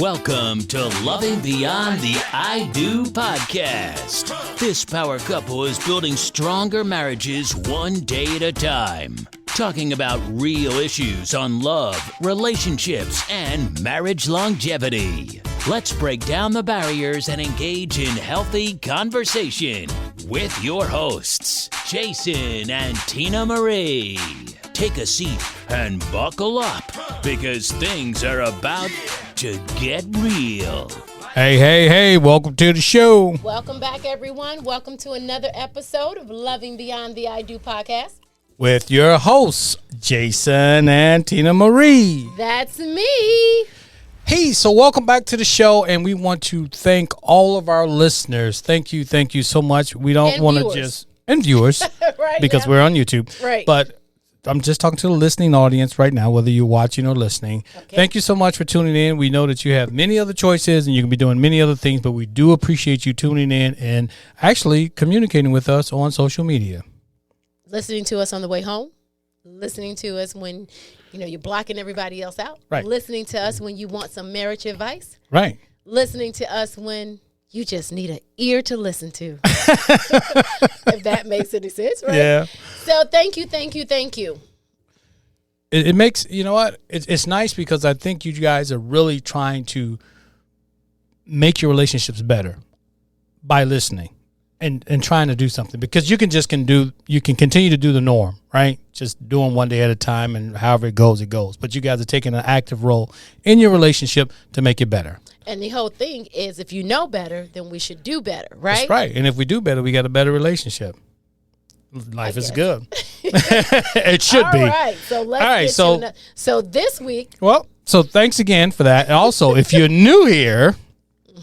Welcome to Loving Beyond the I Do podcast. This power couple is building stronger marriages one day at a time. Talking about real issues on love, relationships, and marriage longevity. Let's break down the barriers and engage in healthy conversation with your hosts, Jason and Tina Marie. Take a seat and buckle up because things are about to get real. Hey, welcome to the show. Welcome back, everyone. Welcome to another episode of Loving Beyond the I Do podcast. With your hosts, Jason and Tina Marie. That's me. Hey, so welcome back to the show, and we want to thank all of our listeners. Thank you so much. We don't want to just... And viewers, right, because we're on YouTube. Right. But I'm just talking to the listening audience right now, whether you're watching or listening. Okay. Thank you so much for tuning in. We know that you have many other choices and you can be doing many other things, but we do appreciate you tuning in and actually communicating with us on social media. Listening to us on the way home. Listening to us when, you're blocking everybody else out. Right. Listening to us when you want some marriage advice. Right. Listening to us when you just need an ear to listen to. If that makes any sense, right? Yeah. So thank you. It makes, it's nice because I think you guys are really trying to make your relationships better by listening and trying to do something, because you can continue to do the norm, right? Just doing one day at a time, and however it goes. But you guys are taking an active role in your relationship to make it better. And the whole thing is, if you know better, then we should do better, right? That's right. And if we do better, we got a better relationship. Life is good. It should be. All right. So let's so this week. Well, so thanks again for that. And also, if you're new here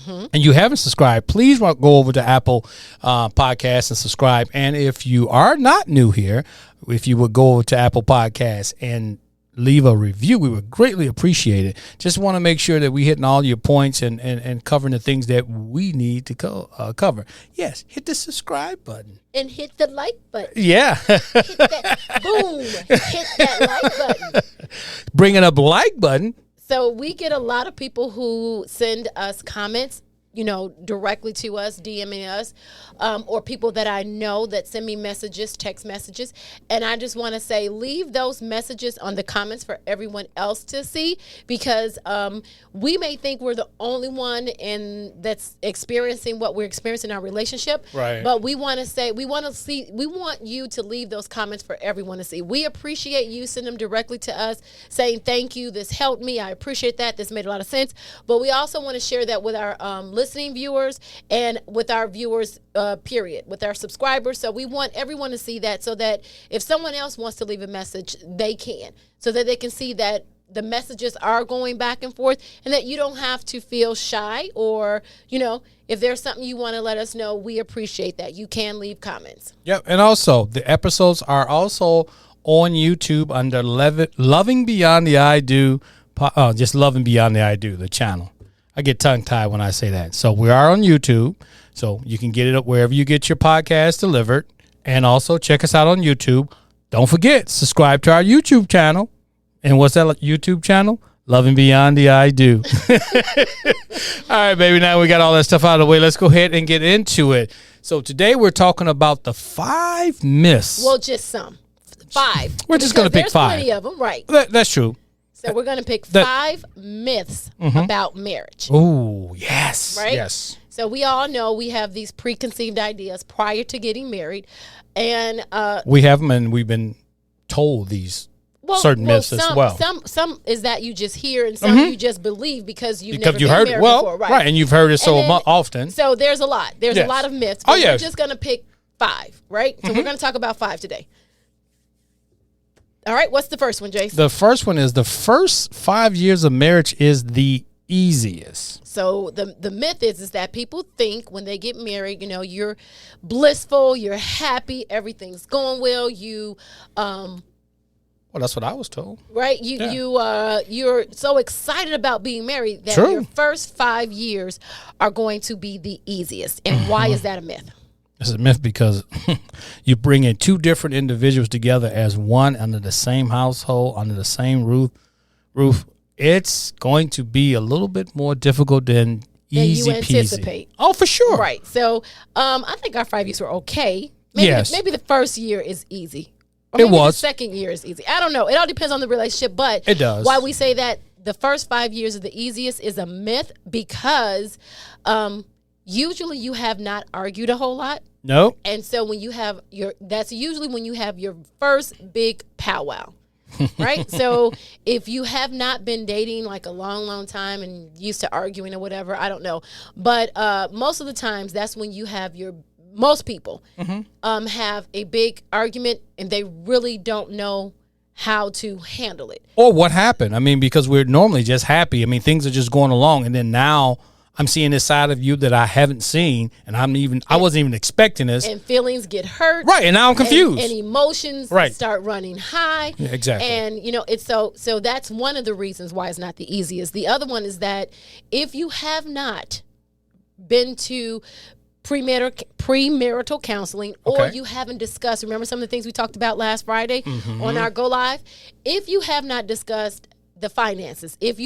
and you haven't subscribed, please go over to Apple Podcasts and subscribe. And if you are not new here, if you would go over to Apple Podcasts and leave a review, we would greatly appreciate it. Just want to make sure that we're hitting all your points and covering the things that we need to cover. Yes, hit the subscribe button. And hit the like button. Yeah. Hit that like button. Bringing up like button. So we get a lot of people who send us comments, directly to us, DMing us, or people that I know that send me messages, text messages. And I just want to say, leave those messages on the comments for everyone else to see, because we may think we're the only one that's experiencing what we're experiencing in our relationship. Right. But we want you to leave those comments for everyone to see. We appreciate you. Send them directly to us saying, thank you. This helped me. I appreciate that. This made a lot of sense. But we also want to share that with our listening viewers and with our viewers, period, with our subscribers. So we want everyone to see that, so that if someone else wants to leave a message, they can, so that they can see that the messages are going back and forth, and that you don't have to feel shy, or, if there's something you want to let us know, we appreciate that. You can leave comments. Yep. And also, the episodes are also on YouTube under Loving Beyond the I Do, just Loving Beyond the I Do, the channel. I get tongue-tied when I say that. So we are on YouTube, so you can get it up wherever you get your podcast delivered. And also check us out on YouTube. Don't forget, subscribe to our YouTube channel. And what's that YouTube channel? Loving Beyond the I Do. All right, baby, now we got all that stuff out of the way. Let's go ahead and get into it. So today we're talking about the 5 myths. Well, just some. 5. We're just going to pick 5. There's plenty of them, right. That's true. So we're going to pick 5 myths about marriage. Oh, yes. Right? Yes. So we all know we have these preconceived ideas prior to getting married. And we have them, and we've been told these certain myths as well. Some is that you just hear, and some you just believe because you've never been heard married it. before. Right, and you've heard it often. So there's a lot. There's a lot of myths. But we're just going to pick 5, right? So we're going to talk about 5 today. All right, what's the first one, Jason? The first one is the first 5 years of marriage is the easiest. So the myth is that people think when they get married, you're blissful, you're happy, everything's going well. Well, that's what I was told. Right? You're so excited about being married that your first 5 years are going to be the easiest. And why is that a myth? It's a myth because you bring in 2 different individuals together as one under the same household, under the same roof, it's going to be a little bit more difficult than easy you anticipate. peasy. Oh, for sure. Right. So I think our 5 years were okay. Maybe Yes. maybe the first year is easy. Or It maybe was. the second year is easy. I don't know. It all depends on the relationship. But It does. why we say that the first 5 years are the easiest is a myth because usually you have not argued a whole lot. No. And so when you have that's usually when you have your first big powwow. Right? So if you have not been dating like a long, long time and used to arguing or whatever, I don't know. But most of the times that's when you have most people have a big argument and they really don't know how to handle it. Or what happened. I mean, because we're normally just happy. I mean, things are just going along. And then now I'm seeing this side of you that I haven't seen. And I wasn't even expecting this. And feelings get hurt. Right. And now I'm confused. And emotions Right. start running high. Yeah, exactly. And, it's so that's one of the reasons why it's not the easiest. The other one is that if you have not been to premarital counseling, or Okay. you haven't discussed, remember some of the things we talked about last Friday on our Go Live? If you have not discussed the finances, if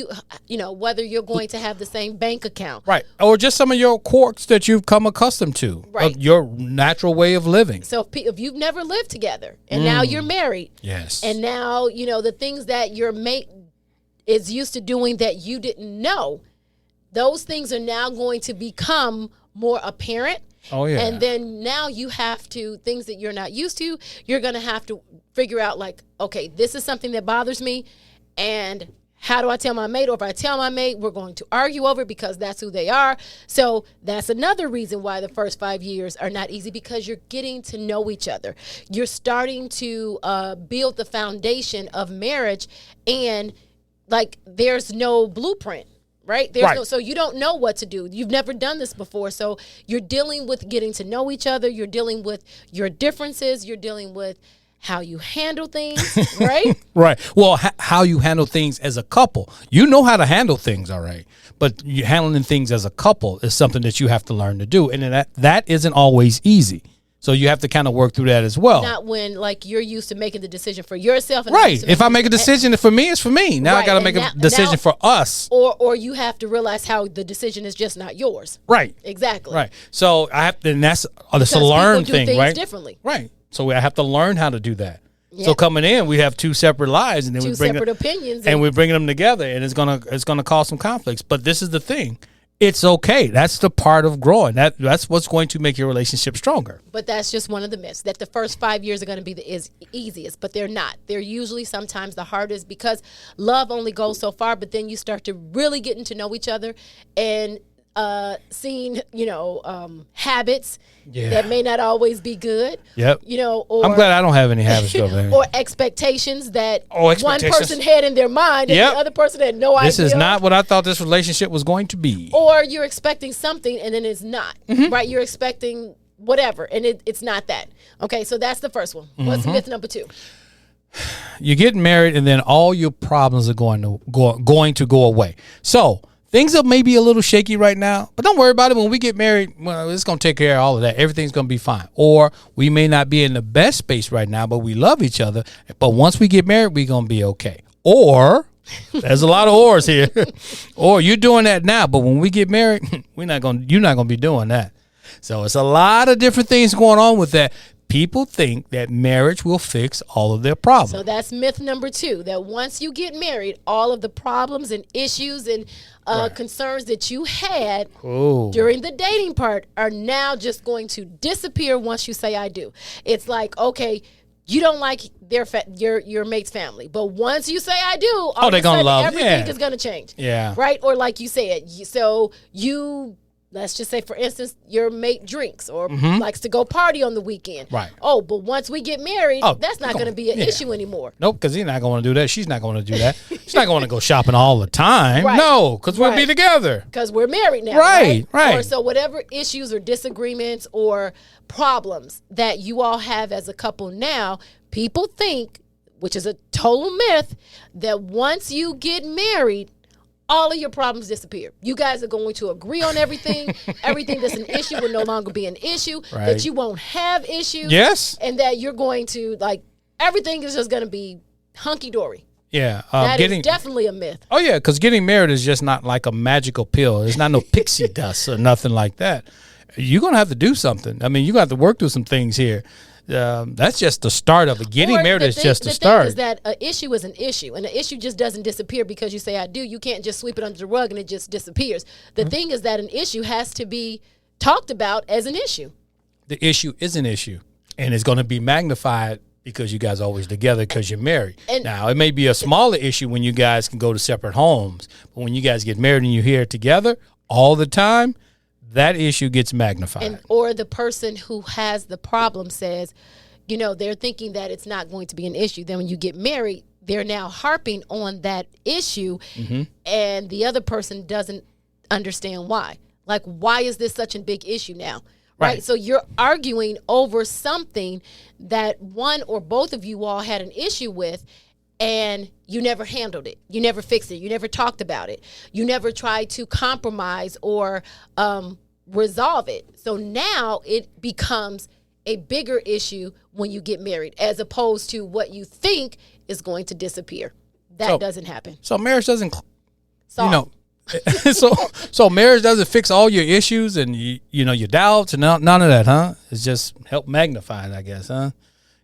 whether you're going to have the same bank account. Right. Or just some of your quirks that you've come accustomed to. Right. Of your natural way of living. So if you've never lived together and now you're married. Yes. And now, the things that your mate is used to doing that you didn't know, those things are now going to become more apparent. Oh, yeah. And then now you have to, things that you're not used to, you're going to have to figure out like, okay, this is something that bothers me. And how do I tell my mate? Or if I tell my mate, we're going to argue over it because that's who they are. So that's another reason why the first 5 years are not easy, because you're getting to know each other. You're starting to build the foundation of marriage, and like there's no blueprint. Right? Right. So you don't know what to do. You've never done this before. So you're dealing with getting to know each other. You're dealing with your differences. You're dealing with how you handle things, right? Right. Well, how you handle things as a couple. You know how to handle things, all right. But you handling things as a couple is something that you have to learn to do. And then that isn't always easy. So you have to kind of work through that as well. Not when like you're used to making the decision for yourself. And Right. If I make a decision for me, it's for me. Now Right. I got to And make a decision for us. Or you have to realize how the decision is just not yours. Right. Exactly. Right. So I have to, and that's a Because learn people do thing, things right? differently. Right. So I have to learn how to do that. Yeah. So coming in, we have two separate lives, and then Two we bring separate opinions. and we're bringing them together, and it's gonna cause some conflicts. But this is the thing. It's okay. That's the part of growing. That's what's going to make your relationship stronger. But that's just one of the myths, that the first 5 years are going to be the easiest, but they're not. They're usually sometimes the hardest, because love only goes so far, but then you start to really getting to know each other and seeing, habits that may not always be good. Yep. Or I'm glad I don't have any habits though, man. or expectations that expectations. one person had in their mind and Yep. the other person had no idea. This is not what I thought this relationship was going to be. Or you're expecting something and then it's not, Mm-hmm. right? You're expecting whatever and it's not that. Okay, so that's the first one. What's Mm-hmm. myth number 2? You're getting married, and then all your problems are going to go away. So things are maybe a little shaky right now, but don't worry about it. When we get married, well, it's going to take care of all of that. Everything's going to be fine. Or we may not be in the best space right now, but we love each other. But once we get married, we're going to be okay. Or there's a lot of ors here. Or you're doing that now, but when we get married, you're not going to be doing that. So it's a lot of different things going on with that. People think that marriage will fix all of their problems. So that's myth number 2, that once you get married, all of the problems and issues and concerns that you had during the dating part are now just going to disappear once you say I do. It's like, okay, you don't like your mate's family, but once you say I do, all of they're a gonna sudden love, everything yeah. is going to change. Yeah. Right? Or like you said, let's just say, for instance, your mate drinks or likes to go party on the weekend. Right. Oh, but once we get married, that's not going to be an yeah. issue anymore. Nope, because he's not going to do that. She's not going to do that. She's not going to go shopping all the time. Right. No, because we'll be Right. together. Because we're married now. Right, right. Or so whatever issues or disagreements or problems that you all have as a couple now, people think, which is a total myth, that once you get married, all of your problems disappear. You guys are going to agree on everything. Everything that's an issue will no longer be an issue. Right. That you won't have issues. Yes. And that you're going to, everything is just going to be hunky-dory. Yeah. That is definitely a myth. Oh, yeah, because getting married is just not like a magical pill. It's not no pixie dust or nothing like that. You're going to have to do something. I mean, you're going to have to work through some things here. That's just the start of it. Getting married is just the start. The thing is that an issue is an issue, and an issue just doesn't disappear because you say I do. You can't just sweep it under the rug and it just disappears. The thing is that an issue has to be talked about as an issue. The issue is an issue, and it's going to be magnified because you guys are always together because you're married. And now, it may be a smaller issue when you guys can go to separate homes, but when you guys get married and you're here together all the time, that issue gets magnified. Or the person who has the problem says, they're thinking that it's not going to be an issue. Then when you get married, they're now harping on that issue, and the other person doesn't understand why. Like, why is this such a big issue now? Right. So you're arguing over something that one or both of you all had an issue with, and you never handled it. You never fixed it. You never talked about it. You never tried to compromise or resolve it. So now it becomes a bigger issue when you get married, as opposed to what you think is going to disappear. That doesn't happen. So marriage doesn't, so marriage doesn't fix all your issues and your doubts and none of that, huh? It's just help magnify it, I guess, huh?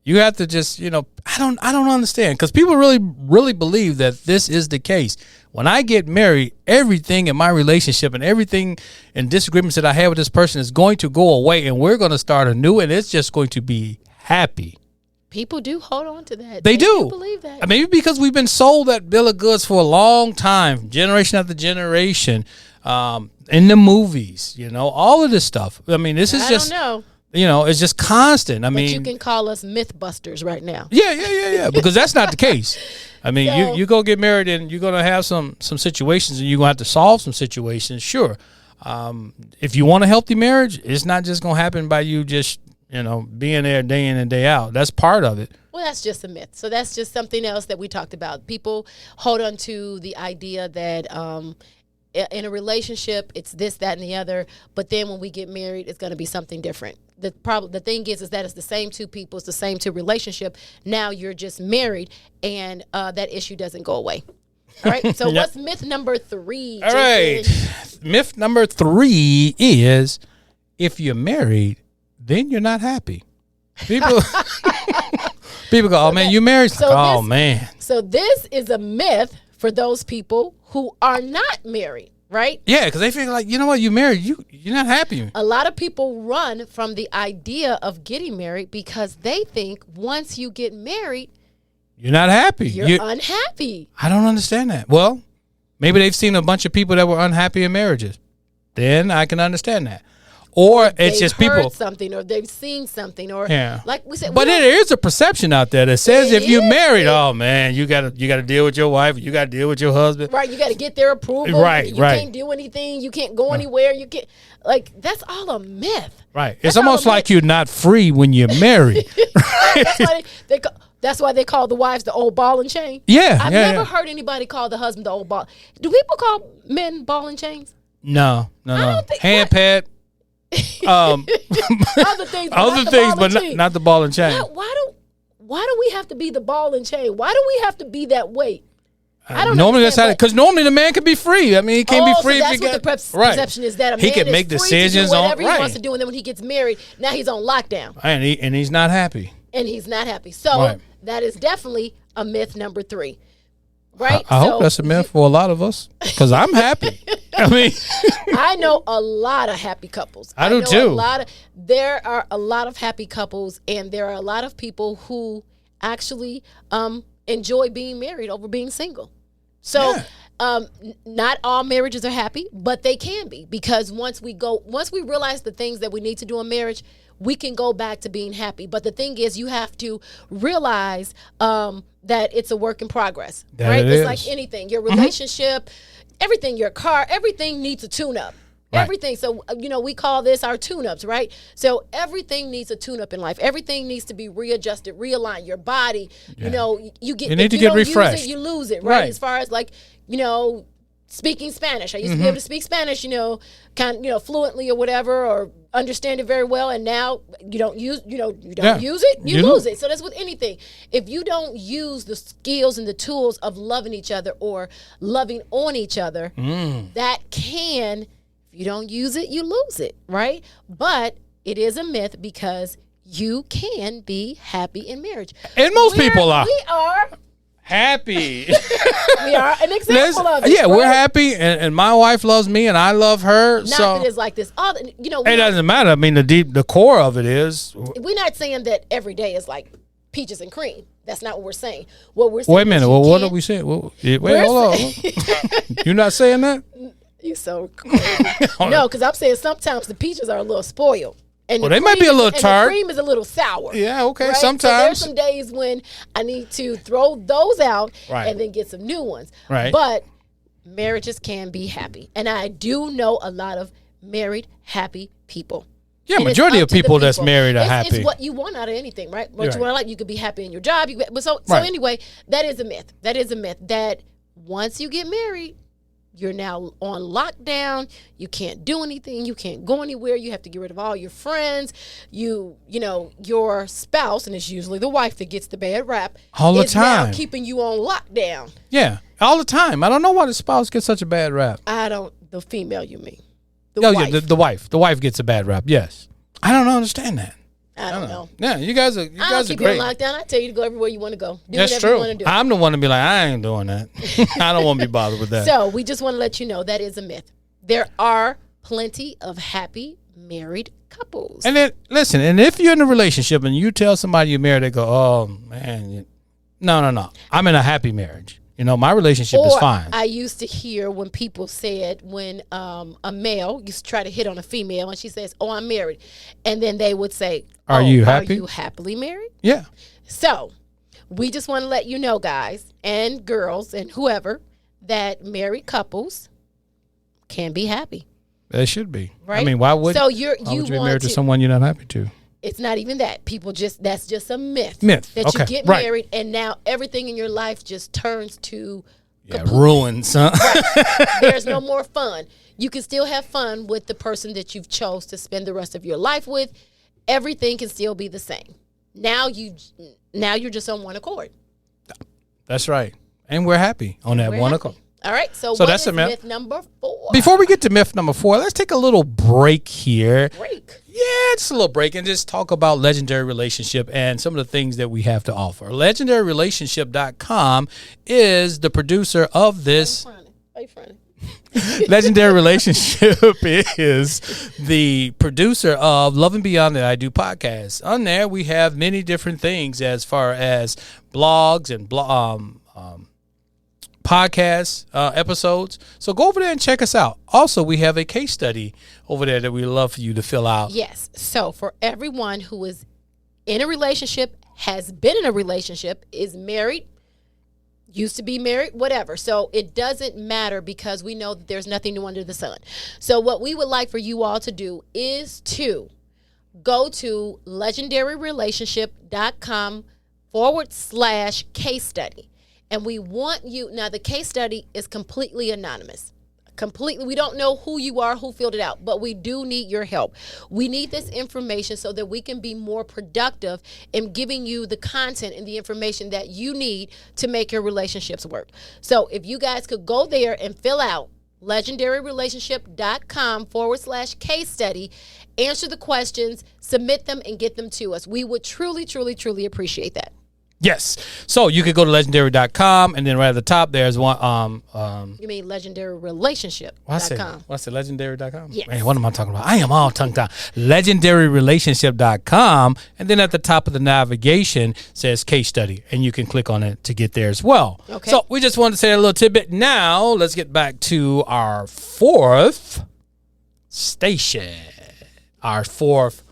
You have to just, I don't understand, because people really believe that this is the case. When I get married, everything in my relationship and everything and disagreements that I have with this person is going to go away, and we're going to start anew, and it's just going to be happy. People do hold on to that. They do believe that. I mean, maybe because we've been sold that bill of goods for a long time, generation after generation, in the movies, all of this stuff. I mean, this is just, I don't know. It's just constant. I mean, you can call us myth busters right now. Yeah. Because that's not the case. I mean, you go get married and you're going to have some situations, and you're going to have to solve some situations. Sure. If you want a healthy marriage, it's not just going to happen by you just, being there day in and day out. That's part of it. Well, that's just a myth. So that's just something else that we talked about. People hold on to the idea that in a relationship, it's this, that, and the other. But then when we get married, it's going to be something different. The thing is that it's the same two people, it's the same two relationship. Now you're just married, and that issue doesn't go away. All right. So what's myth number 3? All right. Myth number 3 is, if you're married, then you're not happy. People go, oh, man, you married? Man. So this is a myth for those people who are not married, right? Yeah, because they feel like, you know what, you married, you're not happy. A lot of people run from the idea of getting married because they think once you get married, you're not happy. You're unhappy. I don't understand that. Well, maybe they've seen a bunch of people that were unhappy in marriages. Then I can understand that. Or it's just people heard something, or they've seen something, or like we said. But there is a perception out there that says if you're married, oh man, you gotta deal with your wife, you gotta deal with your husband. Right, you gotta get their approval. Right, you can't do anything, you can't go anywhere. You can't, that's all a myth. Right, it's almost like you're not free when you're married. That's why they call the wives the old ball and chain. Yeah, I've never heard anybody call the husband the old ball. Do people call men ball and chains? No. Hand pad. Other things, but not the ball and chain. Why do we have to be the ball and chain? Why do we have to be that weight? I don't normally that's how, because normally the man can be free. I mean, he can't be free. So that's what the perception is, that a man he can make decisions on whatever he wants to do, and then when he gets married, now he's on lockdown, and he's not happy. So that is definitely a myth number 3. Right? I hope that's a myth for a lot of us, because I'm happy. I mean, I know a lot of happy couples. I do too. There are a lot of happy couples, and there are a lot of people who actually enjoy being married over being single. So not all marriages are happy, but they can be, because once we realize the things that we need to do in marriage, we can go back to being happy. But the thing is, you have to realize that it's a work in progress, right? It's like anything, your relationship, everything, your car, everything needs a tune-up. Right. Everything. So, we call this our tune-ups, right? So everything needs a tune-up in life. Everything needs to be readjusted, realigned. Your body, you need to get refreshed. You lose it, right? As far as speaking Spanish. I used to be able to speak Spanish, fluently or whatever, or understand it very well. And now you don't use it, you lose it. So that's with anything. If you don't use the skills and the tools of loving each other or loving on each other, that can, if you don't use it, you lose it, right? But it is a myth because you can be happy in marriage. And most people are. We are. Happy. We are an example of it. Yeah, right? We're happy, and my wife loves me, and I love her. Not so that it's like this. It doesn't matter. I mean, the core of it is. We're not saying that every day is like peaches and cream. That's not what we're saying. What we're saying. Wait a minute. Well, what are we saying? Wait, hold on. You're not saying that? You so crazy. No, because I'm saying sometimes the peaches are a little spoiled. And they might be a little tart. The cream is a little sour. Yeah, okay. Right? Sometimes. So there's some days when I need to throw those out and then get some new ones. Right. But marriages can be happy. And I do know a lot of married, happy people. Yeah, and majority of people that's married are happy. It's what you want out of anything, right? What you want, like, you could be happy in your job. So anyway, that is a myth. That is a myth that once you get married, you're now on lockdown. You can't do anything. You can't go anywhere. You have to get rid of all your friends. Your spouse, and it's usually the wife that gets the bad rap, all the time, now keeping you on lockdown. Yeah, all the time. I don't know why the spouse gets such a bad rap. The female, you mean? Wife. Yeah, the wife. The wife gets a bad rap. Yes, I don't understand that. I don't know. Yeah, you guys are great. I don't keep you on lockdown. I tell you to go everywhere you want to go. That's true. I'm the one to be like, I ain't doing that. I don't want to be bothered with that. So we just want to let you know that is a myth. There are plenty of happy married couples. And then listen, and if you're in a relationship and you tell somebody you're married, they go, "Oh man, no. I'm in a happy marriage. My relationship is fine." I used to hear when people said when a male used to try to hit on a female and she says, "Oh, I'm married," and then they would say, Are you happy? Are you happily married? Yeah. So we just want to let you know, guys and girls and whoever, that married couples can be happy. They should be. Right? I mean, why would you be married to someone you're not happy to? It's not even that. That's just a myth. That you get married and now everything in your life just turns to ruins, huh? Right. There's no more fun. You can still have fun with the person that you've chose to spend the rest of your life with. Everything can still be the same. Now you're just on one accord. That's right. And we're happy on that one accord. All right. So what that's is myth number 4? Before we get to myth number 4, let's take a little break here. Break? Yeah, just a little break and just talk about Legendary Relationship and some of the things that we have to offer. LegendaryRelationship.com is the producer of this. Why you frowning? Legendary Relationship is the producer of Loving Beyond the I Do podcast. On there, we have many different things as far as blogs and podcast episodes. So go over there and check us out. Also, we have a case study over there that we'd love for you to fill out. Yes. So for everyone who is in a relationship, has been in a relationship, is married, used to be married, whatever. So it doesn't matter because we know that there's nothing new under the sun. So what we would like for you all to do is to go to legendaryrelationship.com/case study. And we want you, now the case study is completely anonymous. We don't know who you are, who filled it out, but we do need your help. We need this information so that we can be more productive in giving you the content and the information that you need to make your relationships work. So if you guys could go there and fill out legendaryrelationship.com/case study, answer the questions, submit them, and get them to us. We would truly, truly, truly appreciate that. Yes. So you could go to legendary.com and then right at the top there's one You mean legendaryrelationship.com. What's it? Legendary.com? Yes. Man, what am I talking about? I am all tongue tied. Legendaryrelationship.com, and then at the top of the navigation says case study, and you can click on it to get there as well. Okay. So we just wanted to say a little tidbit. Now let's get back to our fourth station. Our fourth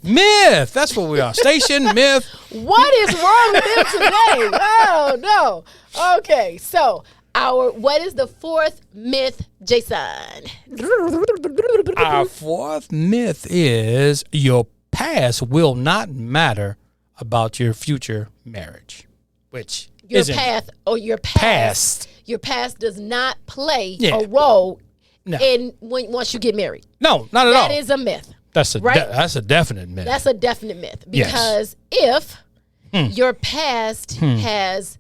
myth. That's what we are. Station myth. What is wrong with him today? Oh no. Okay, so what is the fourth myth, Jason? Our fourth myth is your past will not matter about your future marriage. which your isn't path or your past. Your past does not play a role in once you get married. No, not at all. That is a myth. That's a that's a definite myth. That's a definite myth because if your past has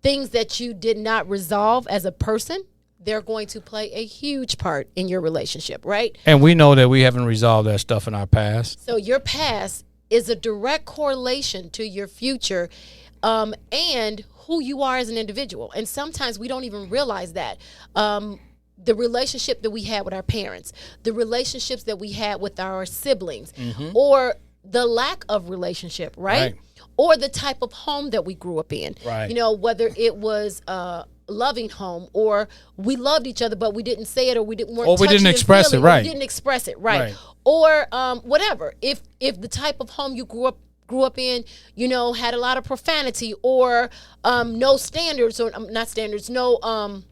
things that you did not resolve as a person, they're going to play a huge part in your relationship, right? And we know that we haven't resolved that stuff in our past. So your past is a direct correlation to your future and who you are as an individual. And sometimes we don't even realize that. The relationship that we had with our parents, the relationships that we had with our siblings, or the lack of relationship, right? Or the type of home that we grew up in. Right. You know, whether it was loving home or we loved each other but we didn't say it or we didn't express it, right? We didn't express it, right? Or whatever. If the type of home you grew up in, you know, had a lot of profanity or no standards or not standards, no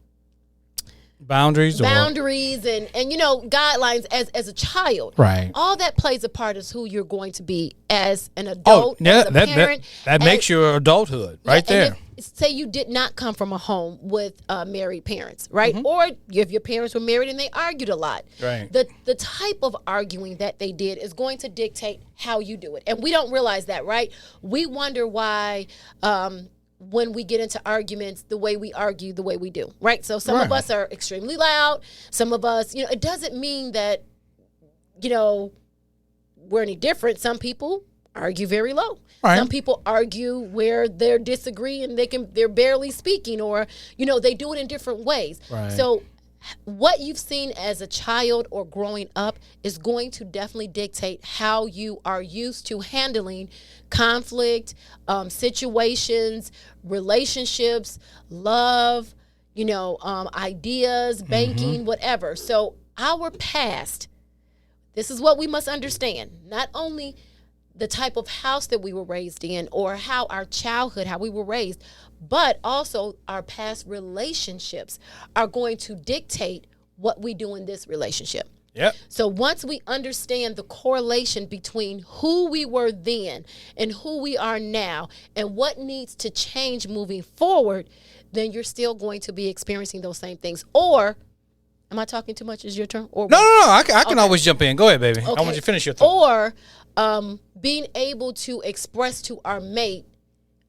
boundaries and you know, guidelines as a child, right? All that plays a part is who you're going to be as an adult, as a parent. That makes your adulthood right there. Say you did not come from a home with married parents, right? Or if your parents were married and they argued a lot, right? The type of arguing that they did is going to dictate how you do it, and we don't realize that, right? We wonder why when we get into arguments, the way we argue, the way we do, right? So some of us are extremely loud. Some of us, you know, it doesn't mean that, you know, we're any different. Some people argue very low. Right. Some people argue where they're disagreeing, they're barely speaking, or, you know, they do it in different ways. Right. So what you've seen as a child or growing up is going to definitely dictate how you are used to handling conflict, situations, relationships, love, you know, ideas, banking, whatever. So our past, this is what we must understand. Not only the type of house that we were raised in or how our childhood, how we were raised, but also our past relationships are going to dictate what we do in this relationship. Yep. So once we understand the correlation between who we were then and who we are now and what needs to change moving forward, then you're still going to be experiencing those same things. Or, am I talking too much? Is your turn? Or No. I can always jump in. Go ahead, baby. Okay. I want you to finish your thought. Or being able to express to our mate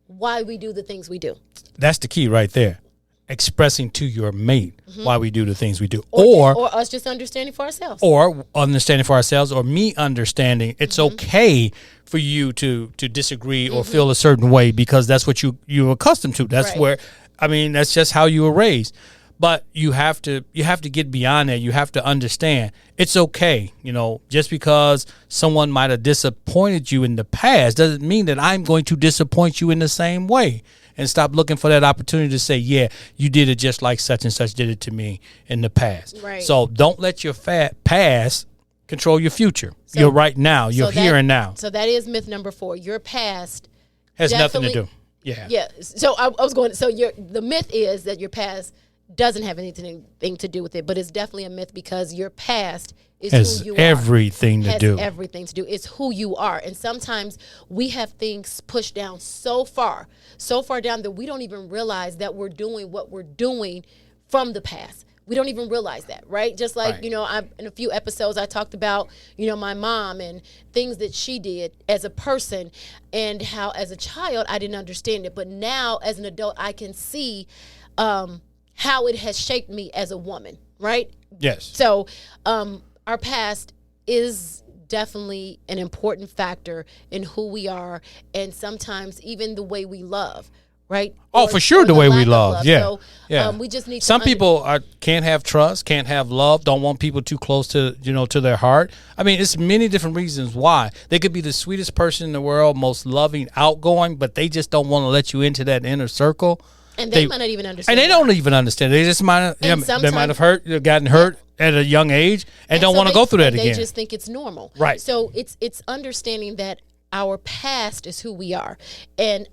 why we do the things we do. That's the key right there. Expressing to your mate why we do the things we do. Or us just understanding for ourselves. Or understanding for ourselves, or me understanding it's okay for you to disagree or feel a certain way because that's what you're accustomed to. That's where, I mean, that's just how you were raised. But you have to get beyond that. You have to understand it's okay. You know, just because someone might have disappointed you in the past doesn't mean that I'm going to disappoint you in the same way. And stop looking for that opportunity to say, yeah, you did it just like such and such did it to me in the past. Right. So don't let your past control your future. So, you're right now. You're here and now. So that is myth number 4. Your past has nothing to do. Yeah. Yeah. So I was going. So the myth is that your past doesn't have anything to do with it, but it's definitely a myth because your past is who you are. Everything to do. Everything to do. It's who you are. And sometimes we have things pushed down so far down that we don't even realize that we're doing what we're doing from the past. We don't even realize that, right? Just like, you know, in a few episodes, I talked about, you know, my mom and things that she did as a person and how as a child, I didn't understand it. But now as an adult, I can see how it has shaped me as a woman, right? Yes. So our past is definitely an important factor in who we are and sometimes even the way we love, right? Oh, for sure, the way we love. Yeah. So, yeah. We just need some people can't have trust, can't have love, don't want people too close to, you know, to their heart. I mean, it's many different reasons why. They could be the sweetest person in the world, most loving, outgoing, but they just don't want to let you into that inner circle. And they might not even understand. And they don't even understand. They just might they might have gotten hurt at a young age and don't want to go through that again. They just think it's normal. Right. So it's understanding that our past is who we are. And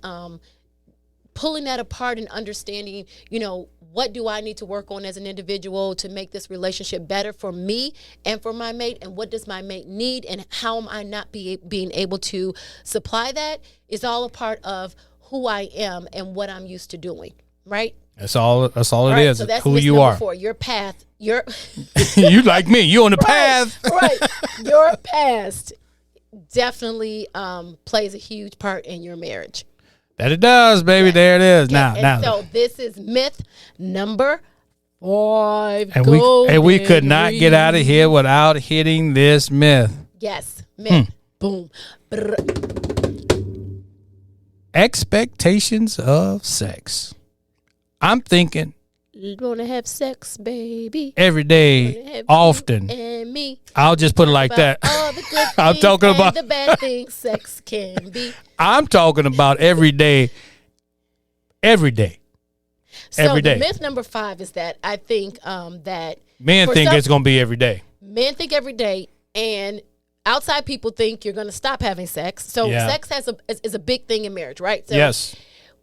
pulling that apart and understanding, you know, what do I need to work on as an individual to make this relationship better for me and for my mate, and what does my mate need, and how am I not being able to supply that is all a part of who I am and what I'm used to doing, right? That's all it Right, is. so that's Who myth you number are. 4. Your path, your You like me. You on the path. right. Your past definitely plays a huge part in your marriage. That it does, baby. There it is. Now. So this is myth number 5. And we could not get out of here without hitting this myth. Yes, myth. Boom. Brr. Expectations of sex. I'm thinking You wanna have sex, baby? every day, often. And me. I'll just put it like that. All the good I'm things talking and about- the bad things sex can be. I'm talking about every day. Every day. So Every day. the myth number 5 is that I think that Men for think some- it's going to be every day. men think every day, and outside people think you're going to stop having sex. So Yeah. sex is a big thing in marriage, right? So Yes.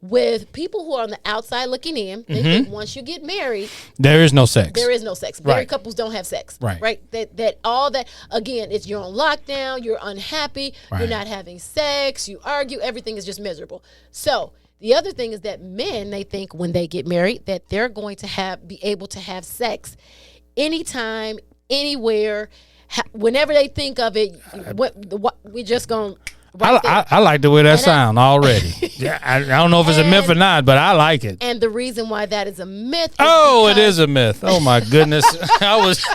with people who are on the outside looking in, they think once you get married, There is no sex. there is no sex. Married Right. couples don't have sex. Right. Right. That all that again, it's you're on lockdown, you're unhappy, you're Right. not having sex, you argue, everything is just miserable. So the other thing is that men, they think when they get married that they're going to be able to have sex anytime, anywhere, whenever they think of it. What we just gonna. Right there. I like the way that And sound already. Yeah, I don't know if it's a myth or not, but I like it. And the reason why that is a myth is Oh, it because- is a myth. Oh my goodness. I was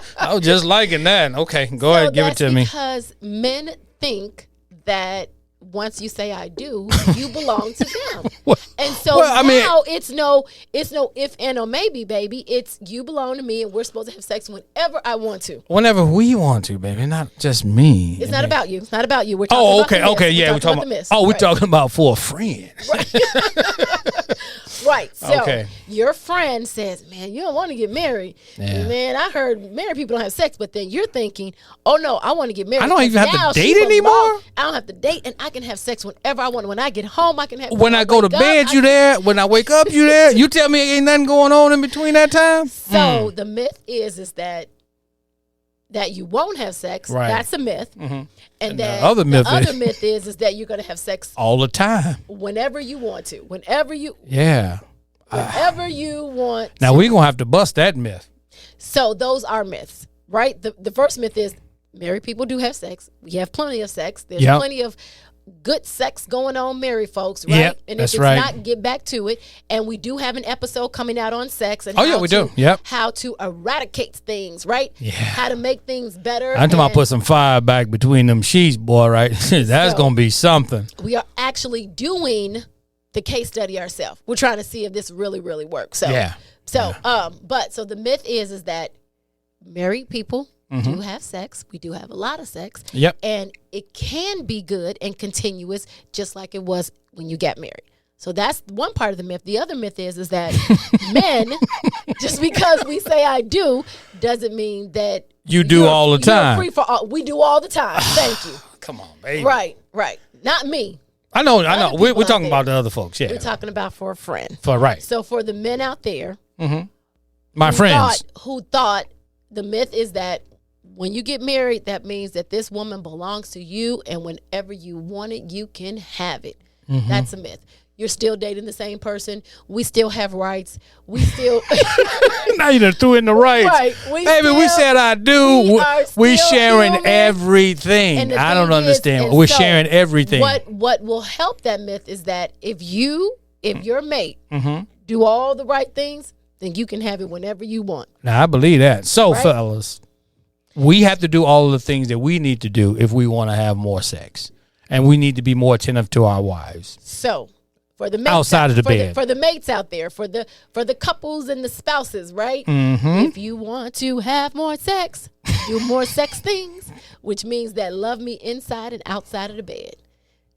just liking that. Okay, go ahead, give it to me. Because men think that once you say I do, you belong to them. And so well, I mean- now it's no if and or maybe, baby. It's you belong to me and we're supposed to have sex whenever I want to. Whenever we want to, baby, not just me. It's not about you. It's not about you. We're talking Oh, about the myths. okay, yeah, we're talking the about. myths. Oh, we're Right. talking about for a friend. Right. So Okay. your friend says, man, you don't want to get married. Yeah. Man, I heard married people don't have sex, but then you're thinking, oh no, I want to get married. I don't even have to Now date she anymore? belongs. I don't have to date and I can have sex whenever I want. When I get home, I can have When I go to wake up, bed, you there. When I wake up, you there. You tell me ain't nothing going on in between that time. So the myth is that you won't have sex. Right. That's a myth. And the then other myth is that you're going to have sex All the time. whenever you want to. Whenever you Yeah. want. Now we're gonna have to bust that myth. So those are myths, right? The first myth is married people do have sex. We have plenty of sex. There's Yep. plenty of good sex going on, married folks, right? Yep, and that's if it's right. not, get back to it. And we do have an episode coming out on sex and Oh, yeah, we do. Yep. how to eradicate things, right? Yeah. How to make things better. I'm talking about And put some fire back between them sheets, boy. Right? That's So- gonna be something. we are actually doing the case study ourselves. We're trying to see if this really, really works. So Yeah. So so the myth is that married people do have sex. We do have a lot of sex. Yep. And it can be good and continuous, just like it was when you got married. So that's one part of the myth. The other myth is that men, just because we say I do, doesn't mean that You do all the time. Free for all. We do all the time. Thank you. Come on, baby. Right. Not me. I know. Other We're people out talking there. about the other folks. Yeah. We're talking about for a friend. For right. So for the men out there, My friends. who thought the myth is that when you get married, that means that this woman belongs to you, and whenever you want it, you can have it. That's a myth. You're still dating the same person. We still have rights. We still Now you done threw in the rights. Right. Baby, we said I do. are We still sharing human. everything. And the I don't thing is, understand. and We're so sharing everything. What will help that myth is that if your mate do all the right things, then you can have it whenever you want. Now I believe that. So, Right? fellas, we have to do all of the things that we need to do if we want to have more sex, and we need to be more attentive to our wives. So for the mates Outside of the bed. for the mates out there, for the couples and the spouses, right? If you want to have more sex, do more sex things, which means that love me inside and outside of the bed,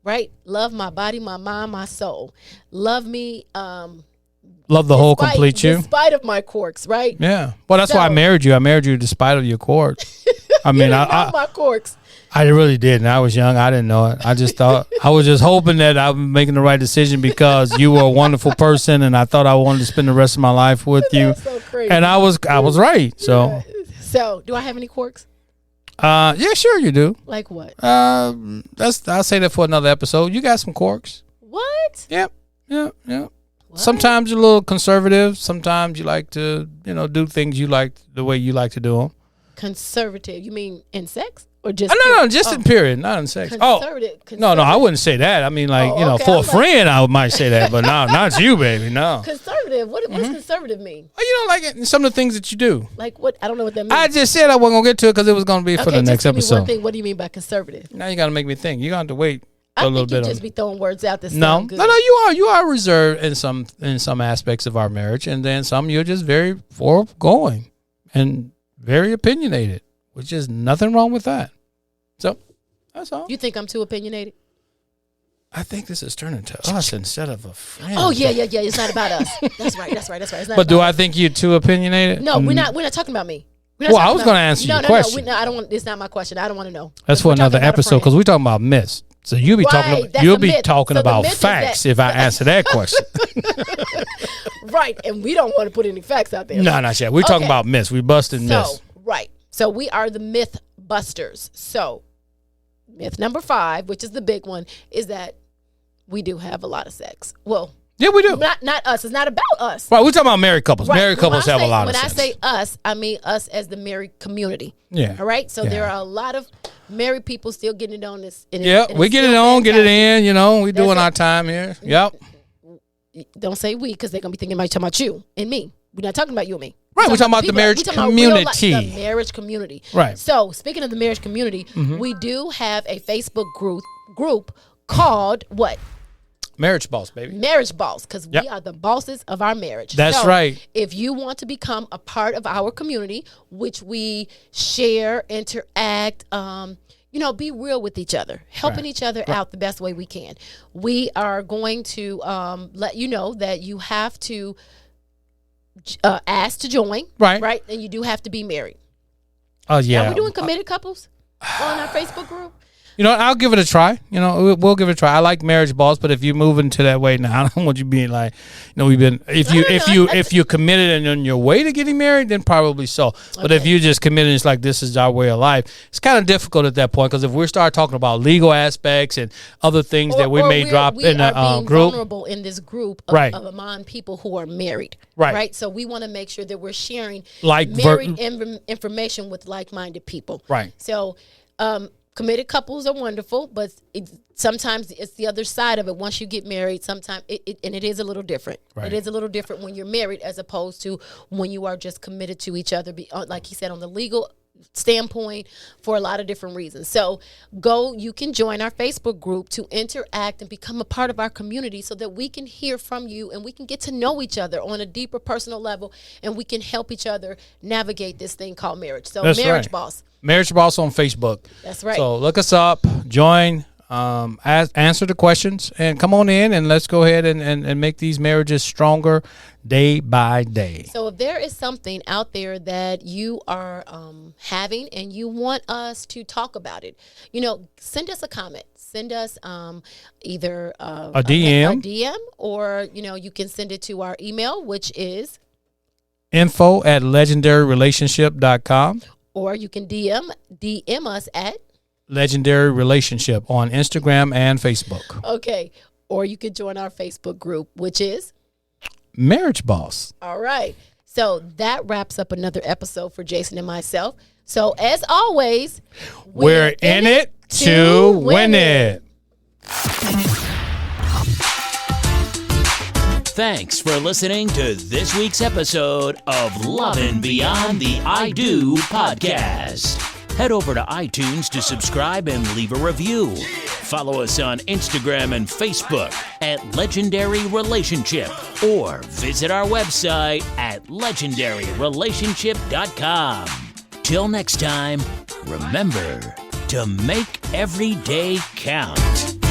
right? Love my body, my mind, my soul. Love me. Love the whole complete you. despite of my quirks, right? Yeah. Well, that's why I So- married you. I married you despite of your quirks. I mean, You didn't know I my quirks. I really didn't. I was young. I didn't know it. I just thought I was just hoping that I was making the right decision because you were a wonderful person, and I thought I wanted to spend the rest of my life with you. That's so crazy. And I was right. So, So, do I have any quirks? yeah, sure you do. Like what? I'll say that for another episode. You got some quirks. What? Yep. Yeah. Sometimes you're a little conservative. Sometimes you like to, do things you like the way you like to do them. Conservative? You mean in sex or just? No, just in period, not in sex. Conservative. No, I wouldn't say that. I mean, okay. for a friend, I might say that, but not you, baby. No. Conservative. What does conservative mean? Like it, some of the things that you do. Like what? I don't know what that means. I just said I wasn't gonna get to it because it was gonna be for the next episode. One thing. What do you mean by conservative? Now you gotta make me think. You got to wait. I think you just be throwing words out that sound good. No, you are reserved in some aspects of our marriage, and then some you're just very foregoing and very opinionated, which is nothing wrong with that. So that's all. You think I'm too opinionated? I think this is turning to us instead of a friend. Oh yeah. It's not about us. That's right. It's not. But do I think you're too opinionated? No, we're not talking about me. Well, I was going to answer your question. No, I don't want. It's not my question. I don't want to know. That's for another episode because we're talking about myths. So you'll be talking about facts if I answer that question. Right, and we don't want to put any facts out there. No, not yet. We're talking about myths. We busted myths. Right. So we are the myth busters. So myth number 5, which is the big one, is that we do have a lot of sex. Well, yeah, we do. Not us. It's not about us. Right, we're talking about married couples. Right. Married couples have a lot of sex. When I say us, I mean us as the married community. Yeah. All right? So there are a lot of married people still getting it on this. We get it on, get it in, we're doing our time here. Yep. Don't say we because they're going to be thinking about talking about you and me. We're not talking about you and me. Right, we're talking about the marriage community. The marriage community. Right. So, speaking of the marriage community, we do have a Facebook group called what? Marriage Boss, baby. Marriage Boss, because we are the bosses of our marriage. That's right. If you want to become a part of our community, which we share, interact, be real with each other, helping each other out the best way we can. We are going to let you know that you have to ask to join, right? And you do have to be married. Oh, yeah. Are we doing committed couples on our Facebook group? I'll give it a try. We'll give it a try. I like Marriage Boss, but if you're moving to that way now, I don't want you being like, we've been. If you're committed and on your way to getting married, then probably so. But if you just committed, it's like this is our way of life. It's kind of difficult at that point because if we start talking about legal aspects and other things that we may drop in a group, vulnerable in this group of among people who are married, right? So we want to make sure that we're sharing married information with like-minded people, right? So. Committed couples are wonderful, but sometimes it's the other side of it. Once you get married, sometimes it is a little different. Right. It is a little different when you're married as opposed to when you are just committed to each other, like he said, on the legal standpoint for a lot of different reasons. So you can join our Facebook group to interact and become a part of our community so that we can hear from you and we can get to know each other on a deeper personal level and we can help each other navigate this thing called marriage. So Marriage Boss. Marriage Boss on Facebook. That's right. So look us up, join, answer the questions, and come on in and let's go ahead and make these marriages stronger day by day. So if there is something out there that you are having and you want us to talk about it, send us a comment. Send us either a DM or, you can send it to our email, which is info@legendaryrelationship.com. Or you can DM us at Legendary Relationship on Instagram and Facebook. Okay. Or you could join our Facebook group, which is Marriage Boss. All right. So that wraps up another episode for Jason and myself. So as always, we're in it to win it. Thanks for listening to this week's episode of Lovin' Beyond the I Do podcast. Head over to iTunes to subscribe and leave a review. Follow us on Instagram and Facebook at Legendary Relationship or visit our website at legendaryrelationship.com. Till next time, remember to make every day count.